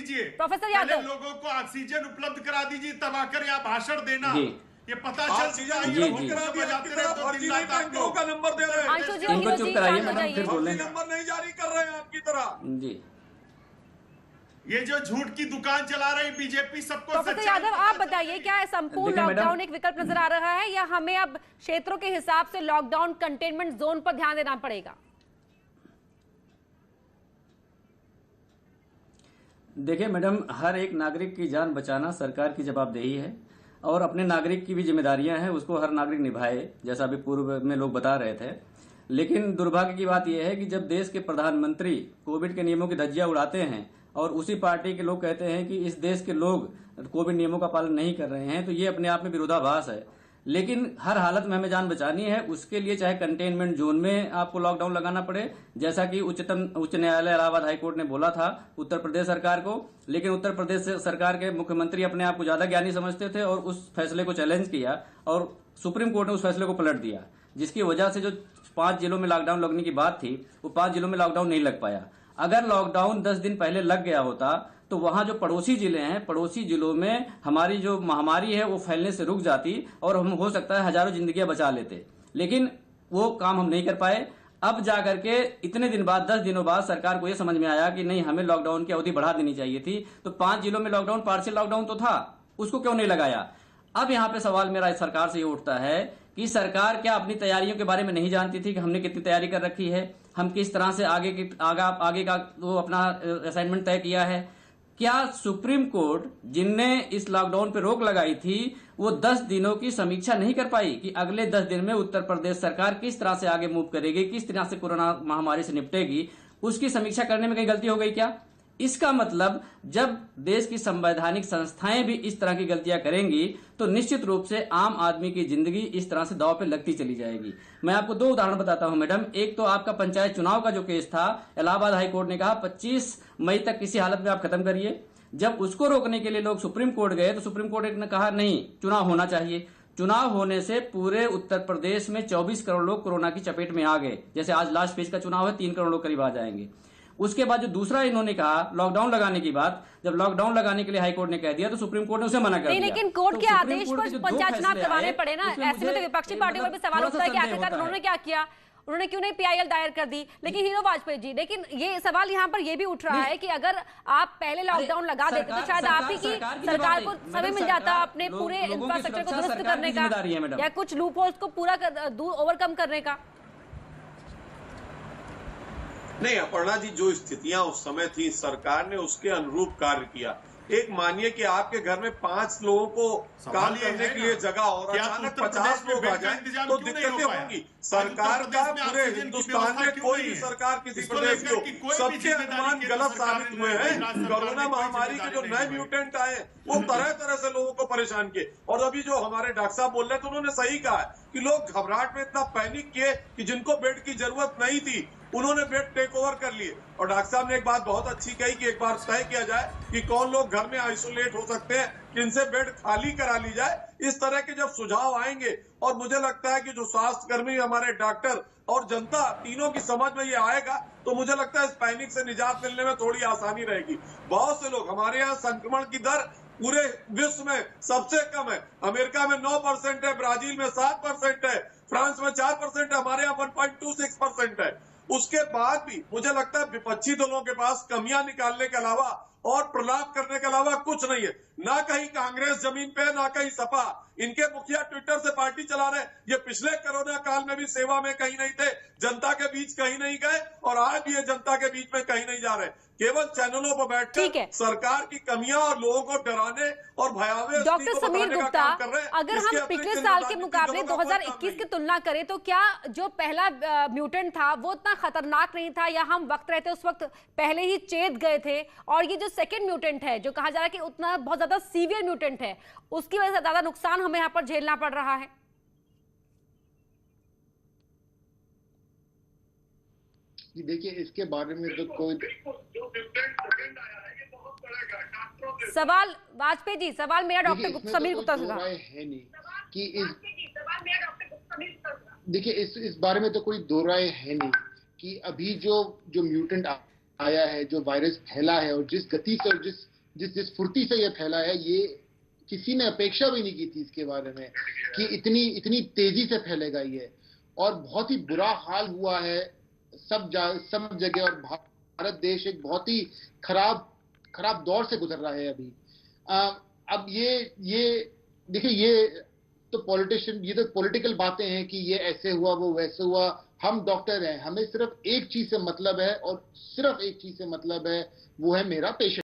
कीजिए। प्रोफेसर यादव, लोगों को ऑक्सीजन उपलब्ध करा दीजिए, तब आकर यहाँ भाषण देना। ये पता चल चुका है। टैंकरों का नंबर दे रहे हैं, इनको चुप कराइए मैडम, फिर बोलें। नंबर नहीं जारी कर रहे हैं आपकी तरह जी। ये जो झूठ की दुकान चला रही बीजेपी, सबको। प्रोफेसर यादव, आप बताइए, क्या संपूर्ण लॉकडाउन एक विकल्प नजर आ रहा है, या हमें अब क्षेत्रों के हिसाब से लॉकडाउन कंटेनमेंट जोन पर ध्यान देना पड़ेगा? देखिए मैडम, हर एक नागरिक की जान बचाना सरकार की जवाबदेही है और अपने नागरिक की भी जिम्मेदारियां हैं, उसको हर नागरिक निभाए, जैसा अभी पूर्व में लोग बता रहे थे। लेकिन दुर्भाग्य की बात यह है कि जब देश के प्रधानमंत्री कोविड के नियमों की धज्जियां उड़ाते हैं और उसी पार्टी के लोग कहते हैं कि इस देश के लोग कोविड नियमों का पालन नहीं कर रहे हैं, तो ये अपने आप में विरोधाभास है। लेकिन हर हालत में हमें जान बचानी है, उसके लिए चाहे कंटेनमेंट जोन में आपको लॉकडाउन लगाना पड़े, जैसा कि उच्च न्यायालय इलाहाबाद हाईकोर्ट ने बोला था उत्तर प्रदेश सरकार को। लेकिन उत्तर प्रदेश सरकार के मुख्यमंत्री अपने आप को ज्यादा ज्ञानी समझते थे और उस फैसले को चैलेंज किया और सुप्रीम कोर्ट ने उस फैसले को पलट दिया, जिसकी वजह से जो 5 जिलों में लॉकडाउन लगने की बात थी, वो 5 जिलों में लॉकडाउन नहीं लग पाया। अगर लॉकडाउन 10 दिन पहले लग गया होता तो वहां जो पड़ोसी जिले हैं, पड़ोसी जिलों में हमारी जो महामारी है वो फैलने से रुक जाती और हम हो सकता है हजारों जिंदगियां बचा लेते। लेकिन वो काम हम नहीं कर पाए। अब जाकर के इतने दिन बाद, 10 दिनों बाद सरकार को यह समझ में आया कि नहीं, हमें लॉकडाउन की अवधि बढ़ा देनी चाहिए थी। तो 5 जिलों में लॉकडाउन, पार्शियल लॉकडाउन तो था, उसको क्यों नहीं लगाया? अब यहाँ पे सवाल मेरा सरकार से ये उठता है कि सरकार क्या अपनी तैयारियों के बारे में नहीं जानती थी कि हमने कितनी तैयारी कर रखी है, हम किस तरह से आगे का वो अपना असाइनमेंट तय किया है? क्या सुप्रीम कोर्ट, जिनने इस लॉकडाउन पे रोक लगाई थी, वो 10 दिनों की समीक्षा नहीं कर पाई कि अगले 10 दिन में उत्तर प्रदेश सरकार किस तरह से आगे मूव करेगी, किस तरह से कोरोना महामारी से निपटेगी? उसकी समीक्षा करने में कहीं गलती हो गई क्या? इसका मतलब जब देश की संवैधानिक संस्थाएं भी इस तरह की गलतियां करेंगी तो निश्चित रूप से आम आदमी की जिंदगी इस तरह से दांव पे लगती चली जाएगी। मैं आपको 2 उदाहरण बताता हूं मैडम। एक तो आपका पंचायत चुनाव का जो केस था, इलाहाबाद हाईकोर्ट ने कहा 25 मई तक किसी हालत में आप खत्म करिए। जब उसको रोकने के लिए लोग सुप्रीम कोर्ट गए तो सुप्रीम कोर्ट ने कहा नहीं, चुनाव होना चाहिए। चुनाव होने से पूरे उत्तर प्रदेश में 24 करोड़ लोग कोरोना की चपेट में आ गए। जैसे आज लास्ट फेज का चुनाव है, 3 करोड़ लोग करीब आ जाएंगे। उसके बाद जो दूसरा इन्होंने कहा लॉकडाउन लगाने की बात, जब लॉकडाउन लगाने के लिए हाईकोर्ट ने कह दिया तो सुप्रीम कोर्ट ने उसे मना कर दिया। लेकिन कोर्ट के आदेश पर पंचायत चुनाव करवाने पड़े ना। ऐसे में तो विपक्षी पार्टियों पर भी सवाल उठता है कि आखिरकार उन्होंने क्या किया, उन्होंने क्यों नहीं PIL दायर कर दी? लेकिन हीरो वाजपेयी जी, लेकिन ये सवाल यहाँ पर ये भी उठ रहा है कि अगर आप पहले लॉकडाउन लगा देते तो शायद आप ही की सरकार को समय मिल जाता अपने पूरे इंफ्रास्ट्रक्चर को दुरुस्त करने का या कुछ लूप होल्स को पूरा ओवरकम करने का। नहीं अपर्णा जी, जो स्थितियां उस समय थी सरकार ने उसके अनुरूप कार्य किया। एक मानिए कि आपके घर में 5 लोगों को काम करने के लिए जगह और अचानक 50 लोग आ जाए तो दिक्कतें होंगी। सरकार का पूरे हिंदुस्तान में कोई भी सरकार किसी प्रदेश को, सबके अनुमान गलत साबित हुए हैं। कोरोना महामारी के जो नए म्यूटेंट आए वो तरह तरह से लोगों को परेशान किए। और अभी जो हमारे डॉक्टर साहब बोल रहे थे उन्होंने सही कहा है कि लोग घबराहट में इतना पैनिक किए कि जिनको बेड की जरूरत नहीं थी उन्होंने बेड टेक ओवर कर लिए। और डॉक्टर साहब ने एक बात बहुत अच्छी कही कि एक बार तय किया जाए कि कौन लोग घर में आइसोलेट हो सकते हैं, किनसे बेड खाली करा ली जाए। इस तरह के जब सुझाव आएंगे और मुझे लगता है कि जो स्वास्थ्य कर्मी, हमारे डॉक्टर और जनता, तीनों की समझ में ये आएगा तो मुझे लगता है इस पैनिक से निजात मिलने में थोड़ी आसानी रहेगी। बहुत से लोग, हमारे यहाँ संक्रमण की दर पूरे विश्व में सबसे कम है। अमेरिका में 9% है, ब्राजील में 7% है, फ्रांस में 4% है, हमारे यहाँ 1.26% है। उसके बाद भी मुझे लगता है विपक्षी दलों के पास कमियां निकालने के अलावा और प्रलाप करने के अलावा कुछ नहीं है। ना कहीं कांग्रेस जमीन पे, ना कहीं सपा। इनके मुखिया ट्विटर से पार्टी चला रहे। ये पिछले कोरोना काल में भी सेवा में कहीं नहीं थे, जनता के बीच कहीं नहीं गए और आज भी ये जनता के बीच में कहीं नहीं जा रहे। केवल चैनलों पर बैठकर सरकार की कमियां और लोगों को डराने और भयावह। डॉक्टर समीर गुप्ता, अगर हम पिछले साल के मुकाबले 2021 की तुलना करें तो क्या जो पहला म्यूटेंट था वो इतना खतरनाक नहीं था, या हम वक्त रहते उस वक्त पहले ही चेत गए थे? और ये जो सेकेंड म्यूटेंट है, जो कहा जा रहा है कि उतना बहुत ज्यादा सीवियर म्यूटेंट है, उसकी वजह से ज्यादा नुकसान हमें यहाँ पर झेलना पड़ रहा है? देखिए, इसके बारे में तो कोई सवाल, वाजपेयी जी, सवाल मेरा डॉक्टर समीर गुप्ता से था। है नहीं कि देखिए इस बारे में तो कोई दो राय है नहीं कि अभी जो म्यूटेंट आया है, जो वायरस फैला है और जिस गति से और जिस जिस फुर्ती से ये फैला है, ये किसी ने अपेक्षा भी नहीं की थी इसके बारे में कि इतनी तेजी से फैलेगा ये। और बहुत ही बुरा हाल हुआ है सब जगह, और भारत देश एक बहुत ही खराब दौर से गुजर रहा है अभी। अब ये देखिए, ये तो पॉलिटिकल बातें हैं कि ये ऐसे हुआ वो वैसे हुआ। हम डॉक्टर हैं, हमें सिर्फ एक चीज से मतलब है, और सिर्फ एक चीज से मतलब है, वो है मेरा पेशेंट।